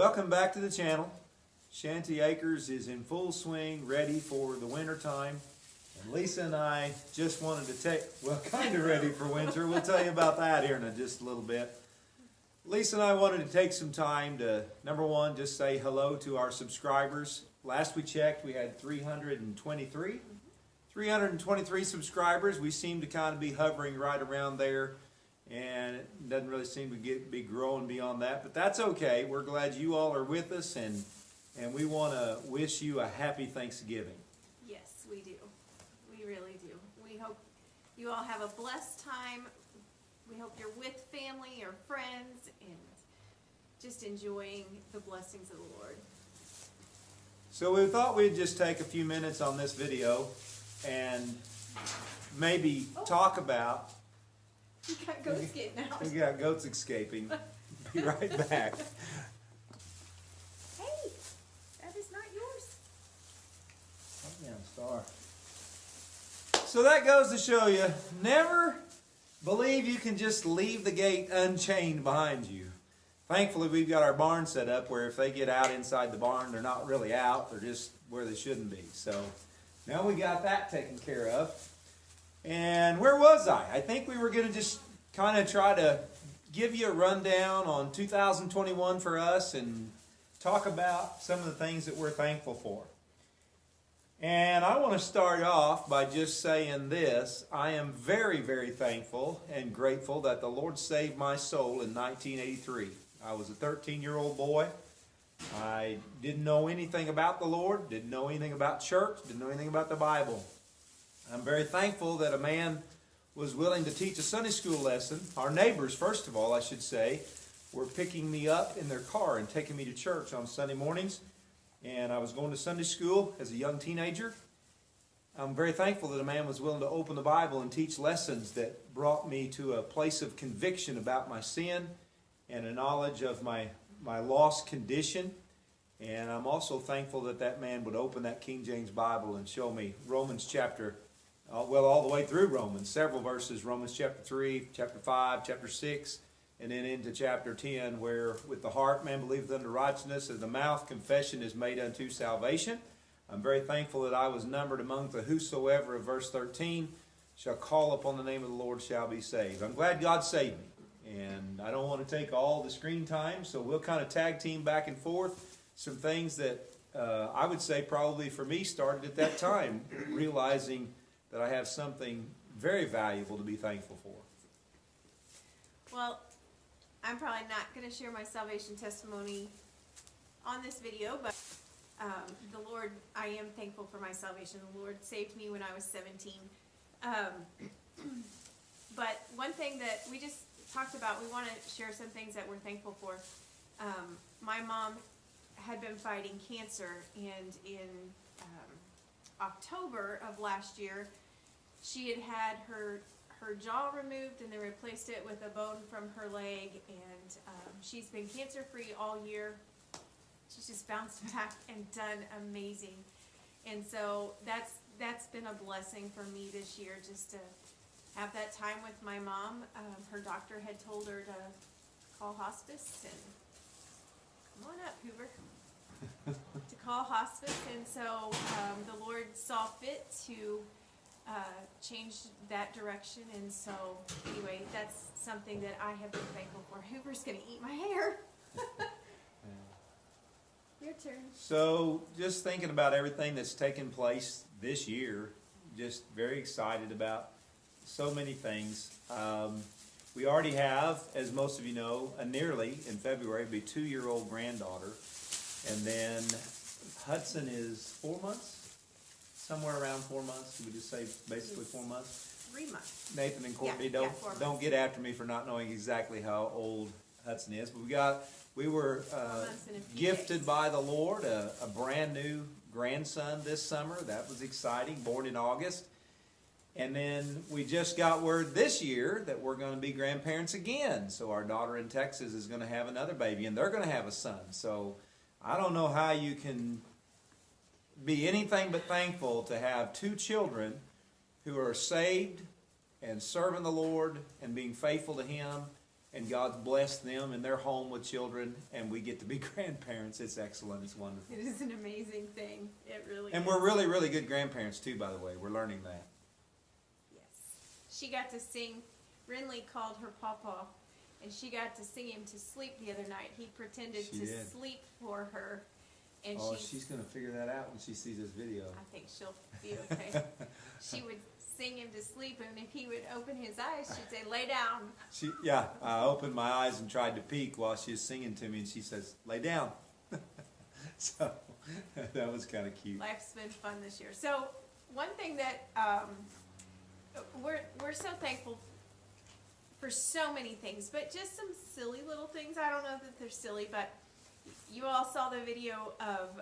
Welcome back to the channel. Shanty Acres is in full swing, ready for the winter time. And Lisa and I just wanted to take, well, kind of ready for winter. We'll tell you about that here in just a little bit. Lisa and I wanted to take some time to, number one, just say hello to our subscribers. Last we checked, we had 323. 323 subscribers. We seem to kind of be hovering right around there, and it doesn't really seem to be growing beyond that, but that's okay. We're glad you all are with us, and we want to wish you a happy Thanksgiving. Yes, we do. We really do. We hope you all have a blessed time. We hope you're with family or friends and just enjoying the blessings of the Lord. So we thought we'd just take a few minutes on this video and maybe talk about... We got goats getting out. We got goats escaping. Be right back. Hey, that is not yours. Oh, yeah, star. So that goes to show you, never believe you can just leave the gate unchained behind you. Thankfully, we've got our barn set up where if they get out inside the barn, they're not really out. They're just where they shouldn't be. So now we got that taken care of. And where was I? I think we were going to just kind of try to give you a rundown on 2021 for us and talk about some of the things that we're thankful for. And I want to start off by just saying this. I am very, very thankful and grateful that the Lord saved my soul in 1983. I was a 13-year-old boy. I didn't know anything about the Lord, didn't know anything about church, didn't know anything about the Bible. I'm very thankful that a man was willing to teach a Sunday school lesson. Our neighbors, first of all, I should say, were picking me up in their car and taking me to church on Sunday mornings. And I was going to Sunday school as a young teenager. I'm very thankful that a man was willing to open the Bible and teach lessons that brought me to a place of conviction about my sin and a knowledge of my lost condition. And I'm also thankful that that man would open that King James Bible and show me Romans chapter, all the way through Romans, several verses, Romans chapter 3, chapter 5, chapter 6, and then into chapter 10, where with the heart man believeth unto righteousness, and the mouth confession is made unto salvation. I'm very thankful that I was numbered among the whosoever of verse 13 shall call upon the name of the Lord shall be saved. I'm glad God saved me, and I don't want to take all the screen time, so we'll kind of tag team back and forth some things that I would say probably for me started at that time, realizing that I have something very valuable to be thankful for. Well, I'm probably not going to share my salvation testimony on this video, but the Lord, I am thankful for my salvation. The Lord saved me when I was 17. But one thing that we just talked about, we want to share some things that we're thankful for. My mom had been fighting cancer, and in October of last year, she had her jaw removed, and they replaced it with a bone from her leg, and she's been cancer-free all year. She's just bounced back and done amazing. And so that's been a blessing for me this year, just to have that time with my mom. Her doctor had told her to call hospice, and come on up, Hoover. To call hospice, and so the Lord saw fit to change that direction, and so anyway, that's something that I have been thankful for. Hoover's going to eat my hair. Your turn. So just thinking about everything that's taken place this year, just very excited about so many things. We already have, as most of you know, in February, be 2-year-old granddaughter. And then Hudson is 4 months? Somewhere around 4 months. Did we just say basically 4 months? 3 months. Nathan and Courtney, Yeah, don't get after me for not knowing exactly how old Hudson is. But we were gifted by the Lord a brand new grandson this summer. That was exciting, born in August. And then we just got word this year that we're going to be grandparents again. So our daughter in Texas is going to have another baby, and they're going to have a son. So I don't know how you can be anything but thankful to have 2 children who are saved and serving the Lord and being faithful to Him and God's blessed them in their home with children, and we get to be grandparents. It's excellent. It's wonderful. It is an amazing thing. It really And is. we're really, really good grandparents too, by the way. We're learning that. Yes. She got to sing. Rinley called her Pawpaw, and she got to sing him to sleep the other night. He pretended She to did. sleep for her. And Oh, she's going to figure that out when she sees this video. I think she'll be okay. She would sing him to sleep, and if he would open his eyes, she'd say, "Lay down." I opened my eyes and tried to peek while she was singing to me, and she says, "Lay down." So that was kind of cute. Life's been fun this year. So one thing that we're so thankful for so many things, but just some silly little things. I don't know that they're silly, but you all saw the video of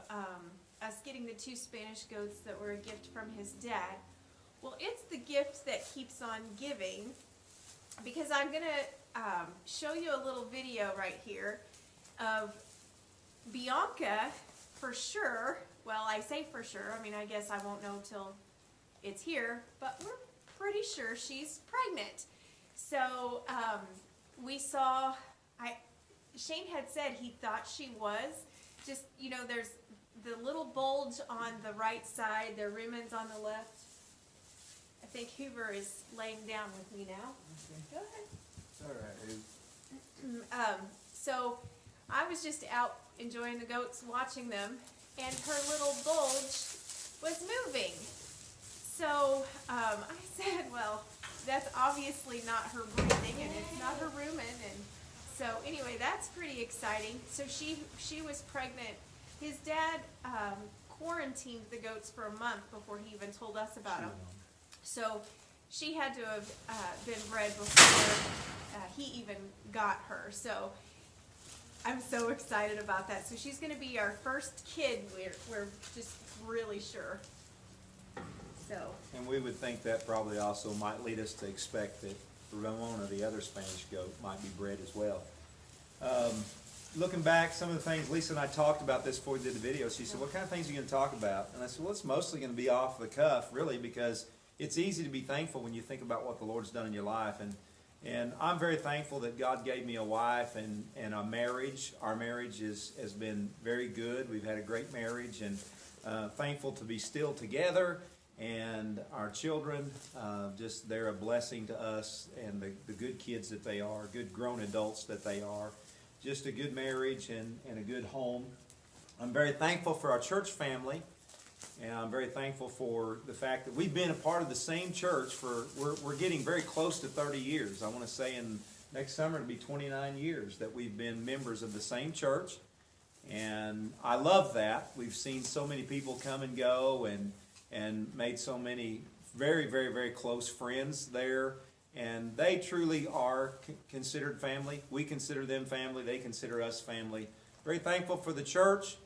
us getting the 2 Spanish goats that were a gift from his dad. Well, it's the gift that keeps on giving, because I'm going to show you a little video right here of Bianca, for sure. Well, I say for sure. I mean, I guess I won't know till it's here, but we're pretty sure she's pregnant. So we saw, Shane had said he thought she was. Just, you know, there's the little bulge on the right side, the Riemann's on the left. I think Hoover is laying down with me now. Okay. Go ahead. It's all right. So I was just out enjoying the goats, watching them, and her little bulge was moving. So I said, well, that's obviously not her breathing, and it's not her rumen, and so anyway, that's pretty exciting. So she was pregnant. His dad quarantined the goats for a month before he even told us about them. So she had to have been bred before he even got her. So I'm so excited about that. So she's going to be our first kid. We're just really sure. So. And we would think that probably also might lead us to expect that Ramona, the other Spanish goat, might be bred as well. Looking back, some of the things, Lisa and I talked about this before we did the video. She said, "What kind of things are you going to talk about?" And I said, "Well, it's mostly going to be off the cuff, really, because it's easy to be thankful when you think about what the Lord's done in your life." And I'm very thankful that God gave me a wife and a marriage. Our marriage has been very good. We've had a great marriage, and thankful to be still together. And our children, just they're a blessing to us, and the good kids that they are, good grown adults that they are. Just a good marriage and a good home. I'm very thankful for our church family, and I'm very thankful for the fact that we've been a part of the same church we're getting very close to 30 years. I want to say in next summer it'll be 29 years that we've been members of the same church, and I love that. We've seen so many people come and go, and made so many very, very, very close friends there. And they truly are considered family. We consider them family. They consider us family. Very thankful for the church.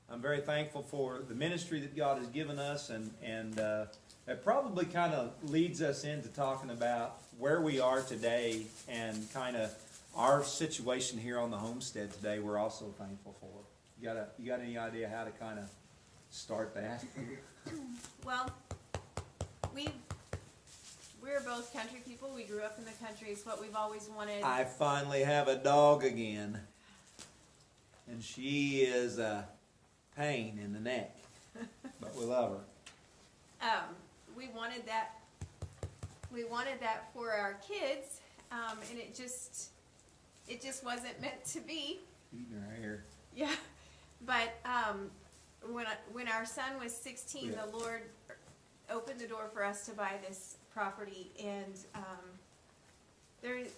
I'm very thankful for the ministry that God has given us. And that probably kind of leads us into talking about where we are today and kind of our situation here on the homestead today we're also thankful for. You got any idea how to kind of start that? Well, we're both country people. We grew up in the country. It's what we've always wanted. I finally have a dog again. And she is a pain in the neck. But we love her. We wanted that. We wanted that for our kids, and it just wasn't meant to be. Eating her hair. Yeah, but when our son was 16, Yeah. the Lord opened the door for us to buy this property, and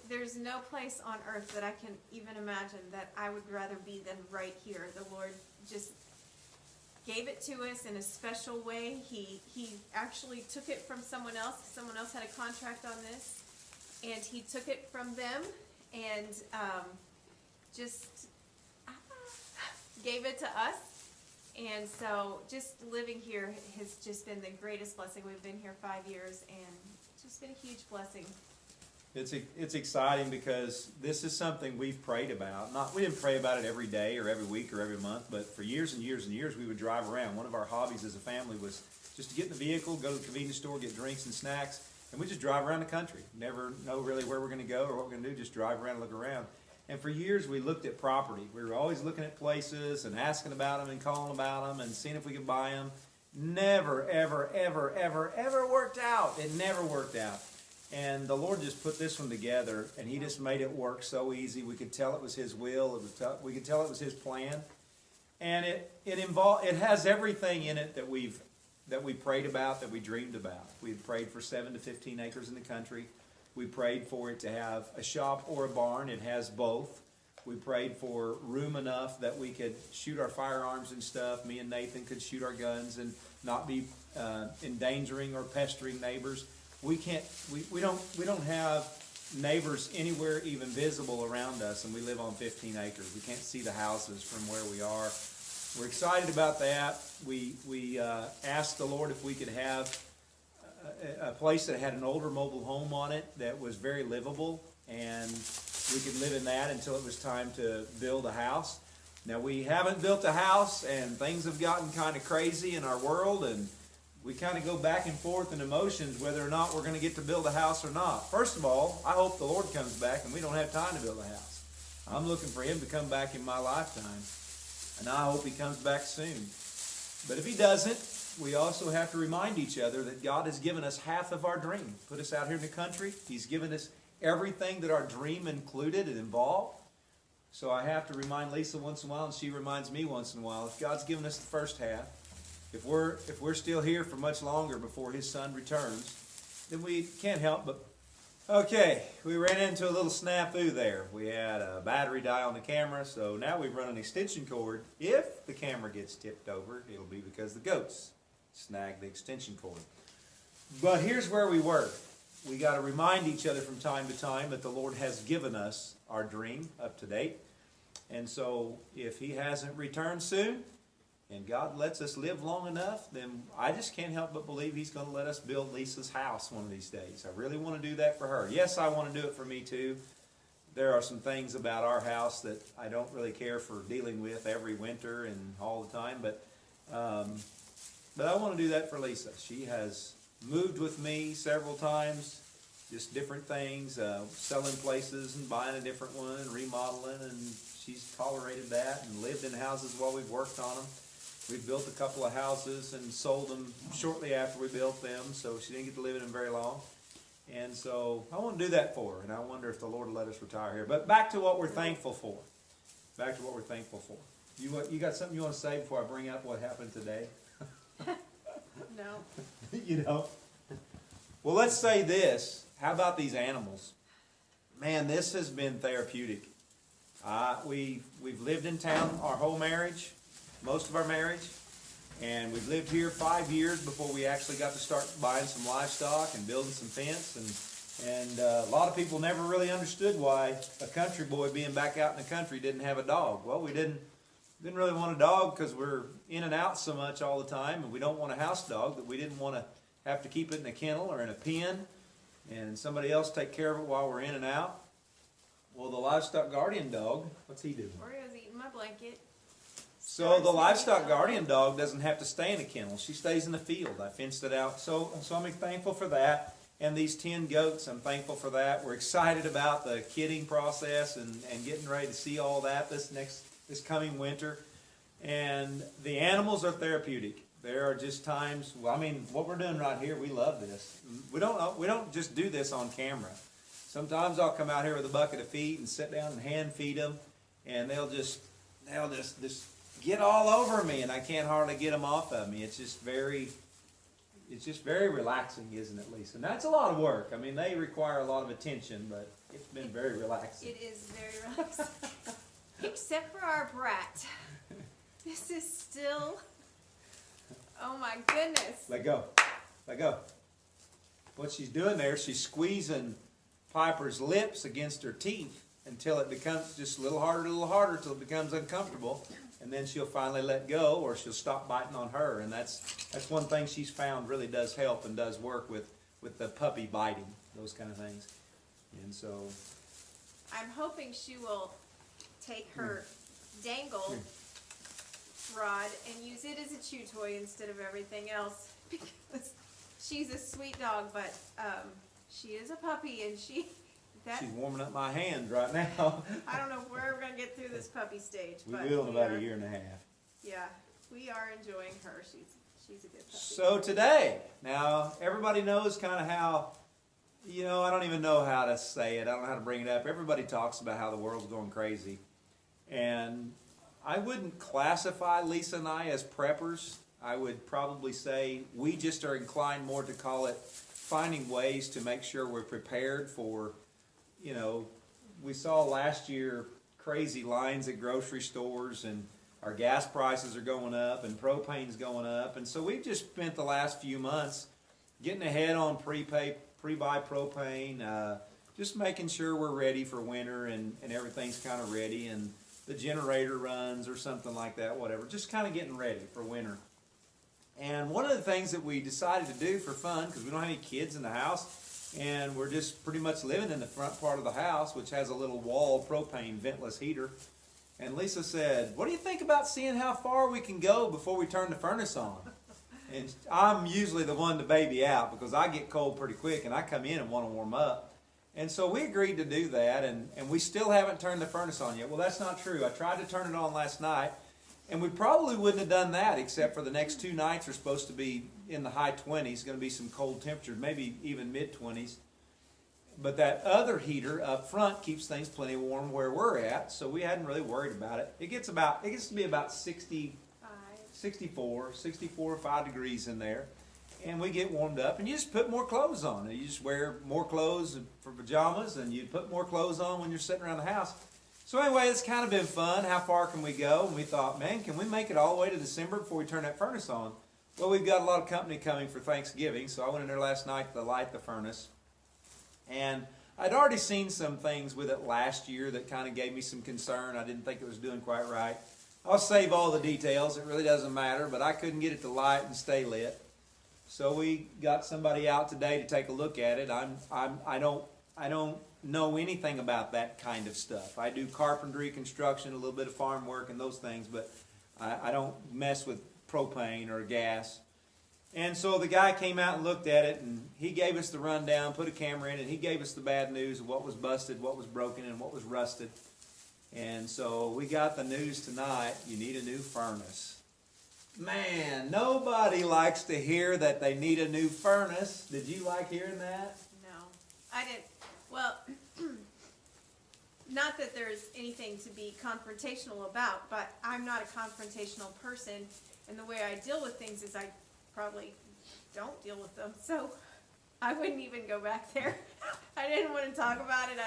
there's no place on earth that I can even imagine that I would rather be than right here. The Lord just gave it to us in a special way. He actually took it from someone else. Someone else had a contract on this, and he took it from them and just gave it to us. And so just living here has just been the greatest blessing. We've been here 5 years, and it's just been a huge blessing. It's exciting because this is something we've prayed about. We didn't pray about it every day or every week or every month, but for years and years and years we would drive around. One of our hobbies as a family was just to get in the vehicle, go to the convenience store, get drinks and snacks, And we just drive around the country. Never know really where we're going to go or what we're going to do. Just drive around and look around. And for years we looked at property. We were always looking at places and asking about them and calling about them and seeing if we could buy them. Never, ever, ever, ever, ever worked out. It never worked out. And the Lord just put this one together, and He just made it work so easy. We could tell it was His will. We could tell it was His plan. And it has everything in it that we prayed about, that we dreamed about. We prayed for 7 to 15 acres in the country. We prayed for it to have a shop or a barn. It has both. We prayed for room enough that we could shoot our firearms and stuff. Me and Nathan could shoot our guns and not be endangering or pestering neighbors. We don't have neighbors anywhere even visible around us, and we live on 15 acres. We can't see the houses from where we are. We're excited about that. We asked the Lord if we could have a place that had an older mobile home on it that was very livable, and we could live in that until it was time to build a house. Now, we haven't built a house, and things have gotten kind of crazy in our world, and we kind of go back and forth in emotions whether or not we're going to get to build a house or not. First of all, I hope the Lord comes back and we don't have time to build a house. I'm looking for Him to come back in my lifetime, and I hope He comes back soon. But if He doesn't, we also have to remind each other that God has given us half of our dream. Put us out here in the country. He's given us everything that our dream included and involved. So I have to remind Lisa once in a while, and she reminds me once in a while, if God's given us the first half, if we're still here for much longer before His Son returns, then we can't help but... Okay, we ran into a little snafu there. We had a battery die on the camera, so now we've run an extension cord. If the camera gets tipped over, it'll be because the goats snagged the extension cord. But here's where we were. We got to remind each other from time to time that the Lord has given us our dream up to date. And so if He hasn't returned soon, and God lets us live long enough, then I just can't help but believe He's going to let us build Lisa's house one of these days. I really want to do that for her. Yes, I want to do it for me too. There are some things about our house that I don't really care for dealing with every winter and all the time, but I want to do that for Lisa. She has moved with me several times, just different things, selling places and buying a different one, remodeling, and she's tolerated that and lived in houses while we've worked on them. We've built a couple of houses and sold them shortly after we built them, so she didn't get to live in them very long. And so I want to do that for her, and I wonder if the Lord will let us retire here. But back to what we're thankful for. Back to what we're thankful for. You got something you want to say before I bring up what happened today? No. You know? Well, let's say this. How about these animals? Man, this has been therapeutic. We've lived in town our whole marriage, most of our marriage, and we've lived here 5 years before we actually got to start buying some livestock and building some fence. And a lot of people never really understood why a country boy being back out in the country didn't have a dog. Well, we didn't really want a dog because we're in and out so much all the time, and we don't want a house dog, that we didn't want to have to keep it in a kennel or in a pen and somebody else take care of it while we're in and out. Well, the livestock guardian dog, what's he doing? Oreo's eating my blanket. So the livestock guardian dog doesn't have to stay in a kennel. She stays in the field. I fenced it out. So I'm thankful for that. And these 10 goats, I'm thankful for that. We're excited about the kidding process and getting ready to see all that this coming winter. And the animals are therapeutic. There are just times, what we're doing right here, we love this. We don't just do this on camera. Sometimes I'll come out here with a bucket of feed and sit down and hand feed them, and they'll just get all over me, and I can't hardly get them off of me. It's just very relaxing, isn't it, Lisa? And that's a lot of work. They require a lot of attention, but it's been very relaxing. It is very relaxing. Except for our brat. This is still... Oh my goodness. Let go. Let go. What she's doing there, she's squeezing Piper's lips against her teeth until it becomes just a little harder, until it becomes uncomfortable. And then she'll finally let go, or she'll stop biting on her. And that's one thing she's found really does help and does work with the puppy biting, those kind of things. And so... I'm hoping she will take her dangle rod and use it as a chew toy instead of everything else, because she's a sweet dog, but She is a puppy, and she's warming up my hands right now. I don't know if we're ever going to get through this puppy stage. We will in about a year and a half. Yeah, we are enjoying her. She's a good puppy. So today, now everybody knows kind of how, I don't even know how to say it. I don't know how to bring it up. Everybody talks about how the world's going crazy. And I wouldn't classify Lisa and I as preppers. I would probably say we just are inclined more to call it finding ways to make sure we're prepared for, we saw last year crazy lines at grocery stores, and our gas prices are going up and propane's going up. And so we've just spent the last few months getting ahead on pre-buy propane, just making sure we're ready for winter and everything's kind of ready, and the generator runs or something like that, whatever. Just kind of getting ready for winter. And one of the things that we decided to do for fun, because we don't have any kids in the house, and we're just pretty much living in the front part of the house, which has a little wall propane ventless heater. And Lisa said, what do you think about seeing how far we can go before we turn the furnace on? And I'm usually the one to baby out because I get cold pretty quick and I come in and want to warm up. And so we agreed to do that, and we still haven't turned the furnace on yet. Well, that's not true. I tried to turn it on last night, and we probably wouldn't have done that except for the next 2 nights are supposed to be in the high 20s, going to be some cold temperatures, maybe even mid-20s. But that other heater up front keeps things plenty warm where we're at, so we hadn't really worried about it. It gets to be about 64 or 5 degrees in there, and we get warmed up, and you just put more clothes on. You just wear more clothes for pajamas, and you put more clothes on when you're sitting around the house. So anyway, it's kind of been fun. How far can we go? And we thought, man, can we make it all the way to December before we turn that furnace on? Well, we've got a lot of company coming for Thanksgiving, so I went in there last night to light the furnace. And I'd already seen some things with it last year that kind of gave me some concern. I didn't think it was doing quite right. I'll save all the details. It really doesn't matter, but I couldn't get it to light and stay lit. So we got somebody out today to take a look at it. I don't know anything about that kind of stuff. I do carpentry, construction, a little bit of farm work and those things, but I don't mess with propane or gas. And so the guy came out and looked at it, and he gave us the rundown, put a camera in it. He gave us the bad news of what was busted, what was broken, and what was rusted. And so we got the news tonight, you need a new furnace. Man, nobody likes to hear that they need a new furnace. Did you like hearing that? No, I didn't. Well, not that there's anything to be confrontational about, but I'm not a confrontational person, and the way I deal with things is I probably don't deal with them, so I wouldn't even go back there. I didn't want to talk about it.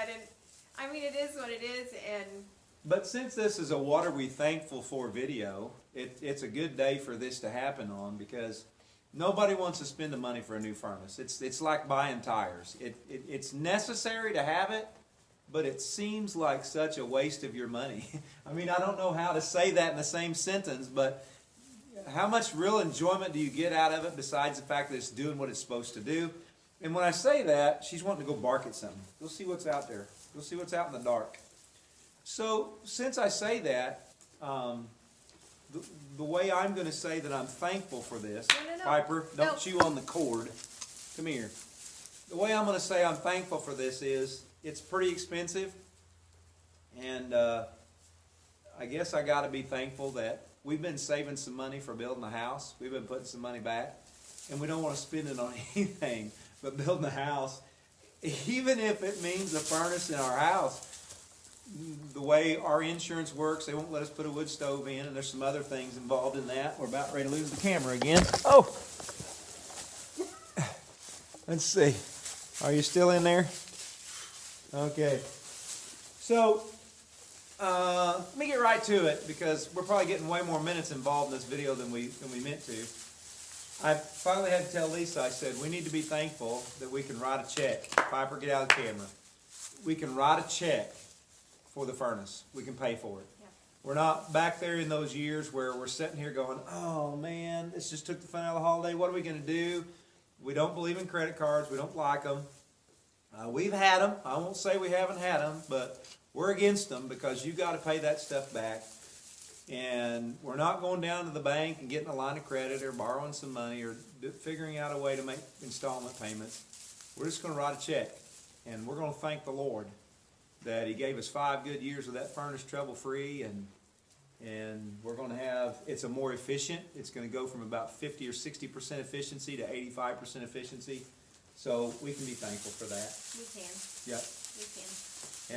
I mean, it is what it is, and... But since this is a What Are We Thankful For video, it's a good day for this to happen on, because nobody wants to spend the money for a new furnace. It's like buying tires. It's necessary to have it, but it seems like such a waste of your money. I mean, I don't know how to say that in the same sentence, but how much real enjoyment do you get out of it besides the fact that it's doing what it's supposed to do? And when I say that, she's wanting to go bark at something. Go see what's out there. Go see what's out in the dark. So since I say that, the way I'm going to say that I'm thankful for this, No. Piper, don't chew on the cord. Come here. The way I'm going to say I'm thankful for this is it's pretty expensive, and I guess I got to be thankful that we've been saving some money for building a house. We've been putting some money back, and we don't want to spend it on anything but building a house, even if it means a furnace in our house. The way our insurance works, they won't let us put a wood stove in, and there's some other things involved in that. We're about ready to lose the camera again. Oh! Let's see. Are you still in there? Okay. So, let me get right to it, because we're probably getting way more minutes involved in this video than we meant to. I finally had to tell Lisa, I said, we need to be thankful that we can write a check. Piper, get out of the camera. We can write a check for the furnace. We can pay for it. Yeah. We're not back there in those years where we're sitting here going, oh man, this just took the fun out of the holiday. What are we going to do? We don't believe in credit cards. We don't like them. We've had them. I won't say we haven't had them, but we're against them because you got to pay that stuff back. And we're not going down to the bank and getting a line of credit or borrowing some money or figuring out a way to make installment payments. we're just going to write a check, and we're going to thank the Lord that He gave us 5 good years of that furnace trouble-free, and we're going to have, it's a more efficient, it's going to go from about 50 or 60% efficiency to 85% efficiency. So we can be thankful for that. We can. Yep. We can.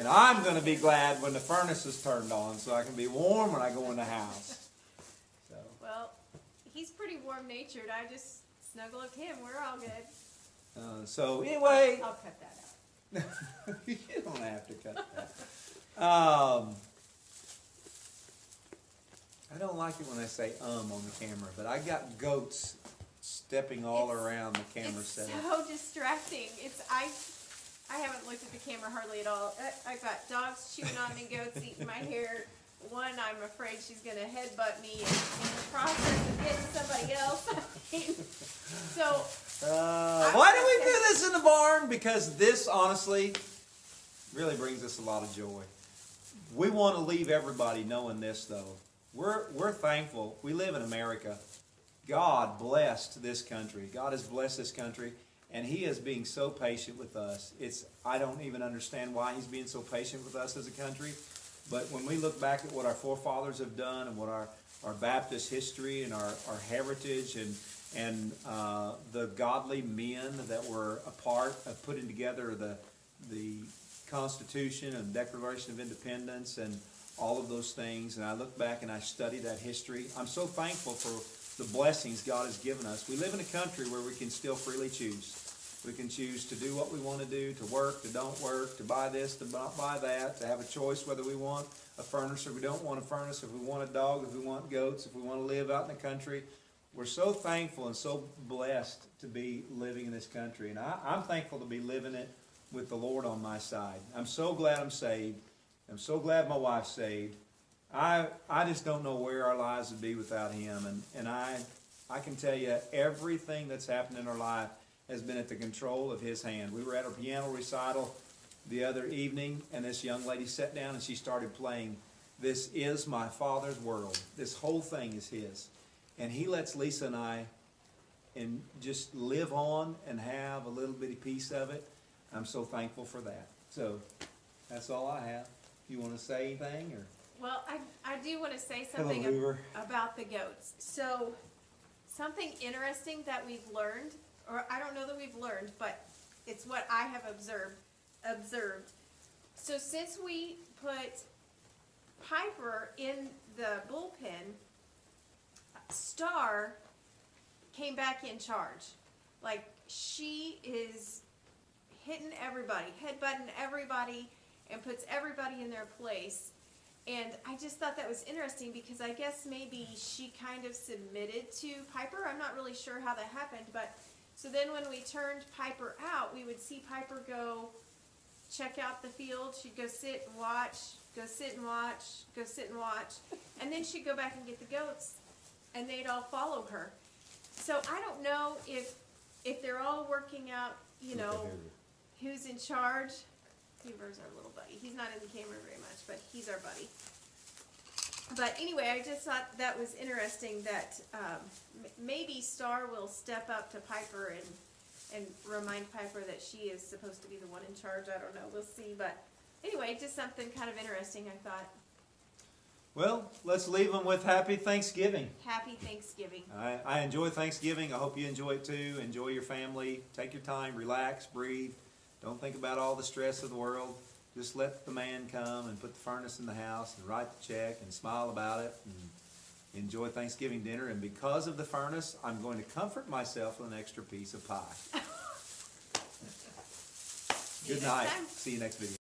And I'm going to be glad when the furnace is turned on so I can be warm when I go in the house. So. Well, he's pretty warm-natured. I just snuggle up to him. We're all good. So anyway. I'll cut that out. You don't have to cut that. I don't like it when I say on the camera, but I got goats stepping all around the camera It's setup. so distracting. I haven't looked at the camera hardly at all. I've got dogs chewing on me, goats eating my hair. One, I'm afraid she's going to headbutt me in the process of getting somebody else. So, why do we do this in the barn? Because this, honestly, really brings us a lot of joy. We want to leave everybody knowing this, though. We're thankful. We live in America. God blessed this country. God has blessed this country, and He is being so patient with us. I don't even understand why He's being so patient with us as a country. But when we look back at what our forefathers have done and what our Baptist history and our heritage and the godly men that were a part of putting together the Constitution and Declaration of Independence and all of those things, and I look back and I study that history, I'm so thankful for the blessings God has given us. We live in a country where we can still freely choose. We can choose to do what we want to do, to work, to don't work, to buy this, to not buy that, to have a choice whether we want a furnace or we don't want a furnace, if we want a dog, if we want goats, if we want to live out in the country. We're so thankful and so blessed to be living in this country, and I'm thankful to be living it with the Lord on my side. I'm so glad I'm saved. I'm so glad my wife's saved. I just don't know where our lives would be without Him. And I can tell you everything that's happened in our life has been at the control of His hand. We were at a piano recital the other evening, and this young lady sat down and she started playing This Is My Father's World. This whole thing is His. And He lets Lisa and I and just live on and have a little bitty piece of it. I'm so thankful for that. So that's all I have. You want to say anything? Or? well, I do want to say something about the goats. So, something interesting that we've learned, or I don't know that we've learned, but it's what I have observed. So since we put Piper in the bullpen, Star came back in charge. Like, she is hitting everybody, headbutting everybody, and puts everybody in their place. And I just thought that was interesting because I guess maybe she kind of submitted to Piper. I'm not really sure how that happened, but so then when we turned Piper out, we would see Piper go check out the field. She'd go sit and watch, go sit and watch, go sit and watch, and then she'd go back and get the goats, and they'd all follow her. So I don't know if they're all working out, you know, who's in charge. Beaver's our little buddy. He's not in the camera very much, but he's our buddy. But anyway, I just thought that was interesting that maybe Star will step up to Piper and remind Piper that she is supposed to be the one in charge. I don't know. We'll see. But anyway, just something kind of interesting, I thought. Well, let's leave them with Happy Thanksgiving. Happy Thanksgiving. I enjoy Thanksgiving. I hope you enjoy it too. Enjoy your family. Take your time. Relax. Breathe. Don't think about all the stress of the world. Just let the man come and put the furnace in the house and write the check and smile about it and enjoy Thanksgiving dinner. And because of the furnace, I'm going to comfort myself with an extra piece of pie. Good night. See you next video.